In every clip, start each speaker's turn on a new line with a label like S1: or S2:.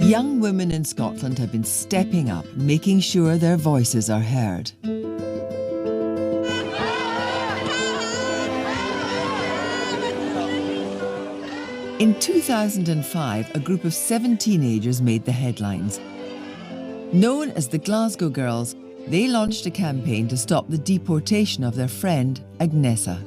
S1: Young women in Scotland have been stepping up, making sure their voices are heard. In 2005, a group of 7 teenagers made the headlines. Known as the Glasgow Girls, they launched a campaign to stop the deportation of their friend, Agnesa.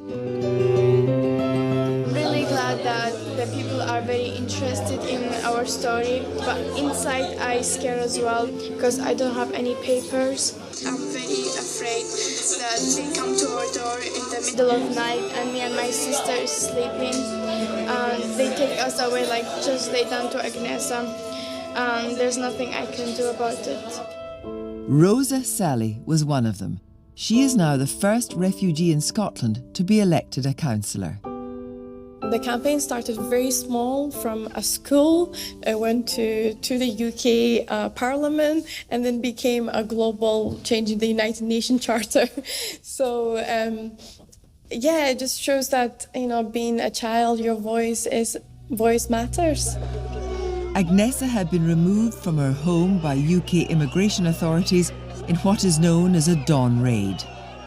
S2: Really glad that the people are very interested in our story, but inside I'm scared as well because I don't have any papers. I'm very afraid that they come to our door in the middle of night and me and my sister is sleeping and they take us away, like just lay down to Agnesa. There's nothing I can do about it.
S1: Rosa Sally was one of them. She is now the first refugee in Scotland to be elected a councillor.
S3: The campaign started very small from a school. It went to the UK Parliament and then became a global change in the United Nations Charter. So yeah, it just shows that, you know, being a child, your voice matters.
S1: Agnesa had been removed from her home by UK immigration authorities in what is known as a dawn raid.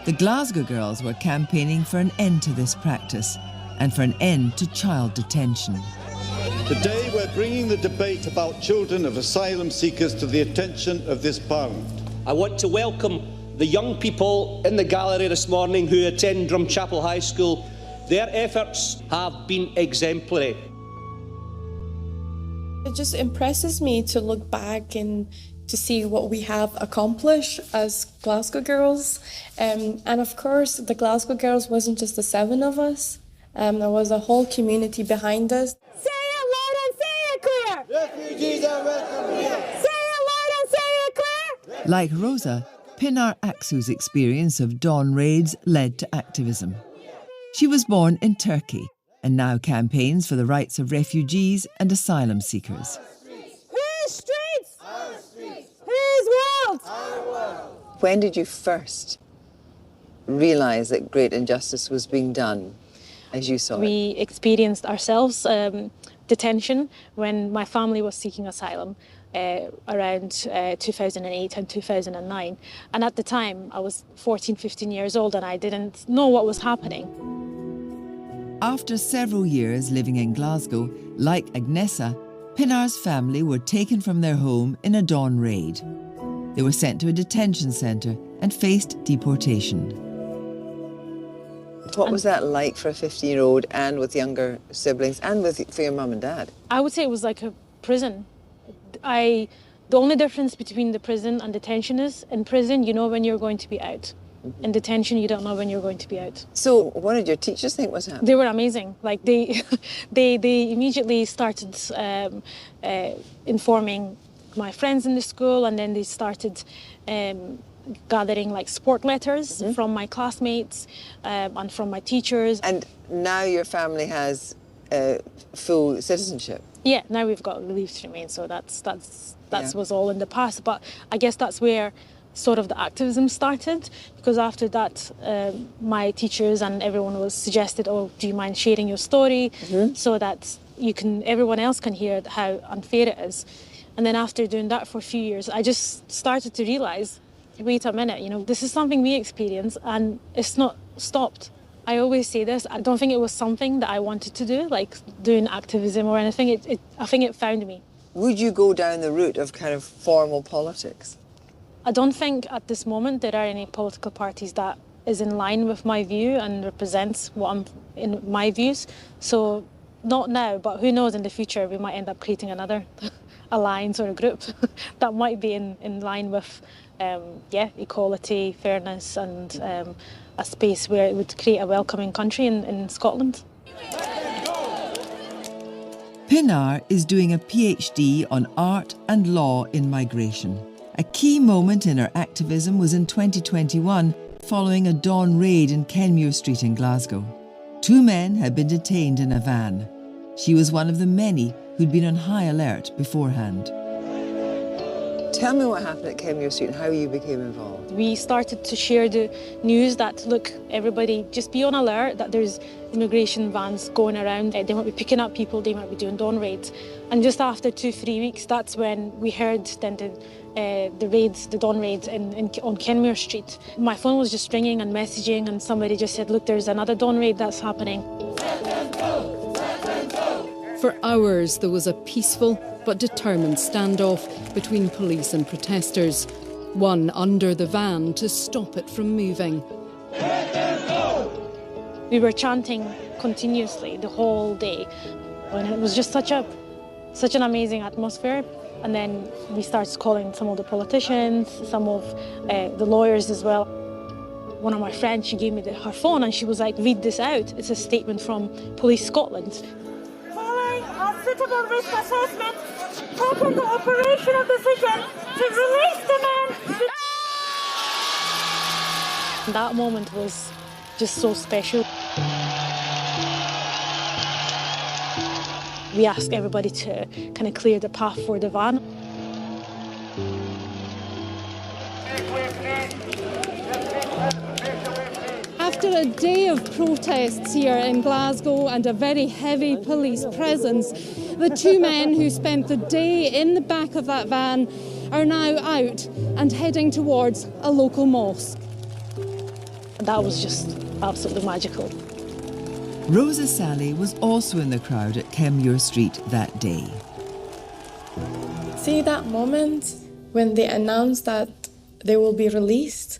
S1: The Glasgow Girls were campaigning for an end to this practice and for an end to child detention.
S4: Today we're bringing the debate about children of asylum seekers to the attention of this Parliament.
S5: I want to welcome the young people in the gallery this morning who attend Drumchapel High School. Their efforts have been exemplary.
S3: It just impresses me to look back and to see what we have accomplished as Glasgow Girls. And of course, the Glasgow Girls wasn't just the 7 of us. There was a whole community behind us.
S6: Say it loud and say it clear!
S4: Refugees are welcome here!
S6: Say it loud and say it clear!
S1: Like Rosa, Pinar Aksu's experience of dawn raids led to activism. She was born in Turkey and now campaigns for the rights of refugees and asylum seekers.
S6: Whose streets? Our streets. Whose world?
S4: Our world.
S7: When did you first realise that great injustice was being done, as you saw it?
S8: We experienced ourselves detention when my family was seeking asylum around 2008 and 2009. And at the time, I was 14, 15 years old and I didn't know what was happening.
S1: After several years living in Glasgow, like Agnesa, Pinar's family were taken from their home in a dawn raid. They were sent to a detention centre and faced deportation.
S7: What was that like for a 15-year-old and with younger siblings and for your mum and dad?
S8: I would say it was like a prison. The only difference between the prison and detention is, in prison, you know when you're going to be out. In detention, you don't know when you're going to be out.
S7: So what did your teachers think was happening?
S8: They were amazing. Like they immediately started informing my friends in the school, and then they started gathering like sport letters from my classmates and from my teachers.
S7: And now your family has full citizenship?
S8: Yeah, now we've got leave to remain, so that's was all in the past. But I guess that's where sort of the activism started, because after that my teachers and everyone was suggested, oh, do you mind sharing your story so that everyone else can hear how unfair it is. And then after doing that for a few years, I just started to realise, wait a minute, you know, this is something we experience and it's not stopped. I always say this, I don't think it was something that I wanted to do, like doing activism or anything. I think it found me.
S7: Would you go down the route of kind of formal politics?
S8: I don't think at this moment there are any political parties that is in line with my view and represents what I'm in my views. So not now, but who knows, in the future we might end up creating another alliance or a group that might be in line with equality, fairness and a space where it would create a welcoming country in Scotland.
S1: Pinar is doing a PhD on art and law in migration. A key moment in her activism was in 2021, following a dawn raid in Kenmure Street in Glasgow. 2 men had been detained in a van. She was one of the many who'd been on high alert beforehand.
S7: Tell me what happened at Kenmure Street and how you became involved.
S8: We started to share the news that, look, everybody just be on alert, that there's immigration vans going around. They might be picking up people, they might be doing dawn raids. And just after 2-3 weeks, that's when we heard then the dawn raids on Kenmure Street. My phone was just ringing and messaging, and somebody just said, look, there's another dawn raid that's happening.
S9: For hours, there was a peaceful but determined standoff between police and protesters. One under the van to stop it from moving.
S8: We were chanting continuously the whole day, and it was just such an amazing atmosphere. And then we started calling some of the politicians, some of the lawyers as well. One of my friends, she gave me her phone and she was like, read this out. It's a statement from Police Scotland.
S6: Following a suitable risk assessment, taking the operational decision to release the man.
S8: That moment was just so special. We asked everybody to kind of clear the path for the van.
S10: After a day of protests here in Glasgow and a very heavy police presence, the two men who spent the day in the back of that van are now out and heading towards a local mosque.
S8: That was just absolutely magical.
S1: Rosa Sally was also in the crowd at Kenmure Street that day.
S3: See that moment when they announced that they will be released?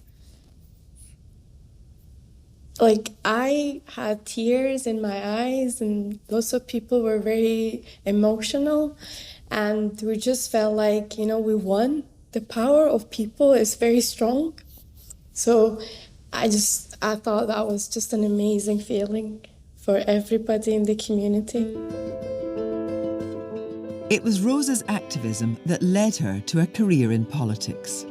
S3: Like, I had tears in my eyes and lots of people were very emotional, and we just felt like, you know, we won. The power of people is very strong. So I thought that was just an amazing feeling for everybody in the community.
S1: It was Rosa's activism that led her to a career in politics.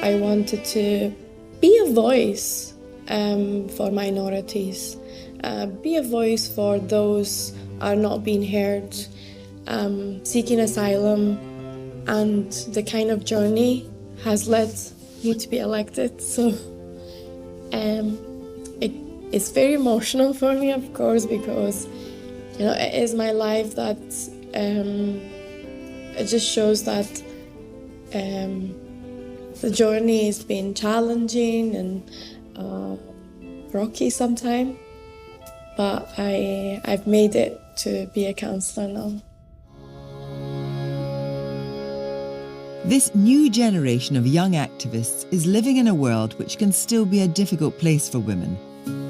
S3: I wanted to be a voice for minorities, be a voice for those who are not being heard, seeking asylum, and the kind of journey has led me to be elected. So it's very emotional for me, of course, because it is my life that it just shows that the journey has been challenging and rocky sometimes, but I've made it to be a councillor now.
S1: This new generation of young activists is living in a world which can still be a difficult place for women.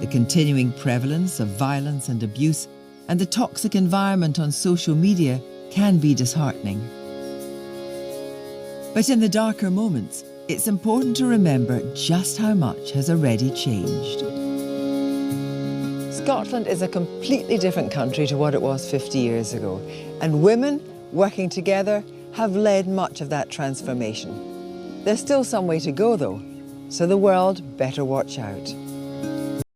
S1: The continuing prevalence of violence and abuse and the toxic environment on social media can be disheartening. But in the darker moments, it's important to remember just how much has already changed.
S7: Scotland is a completely different country to what it was 50 years ago, and women working together have led much of that transformation. There's still some way to go though, so the world better watch out.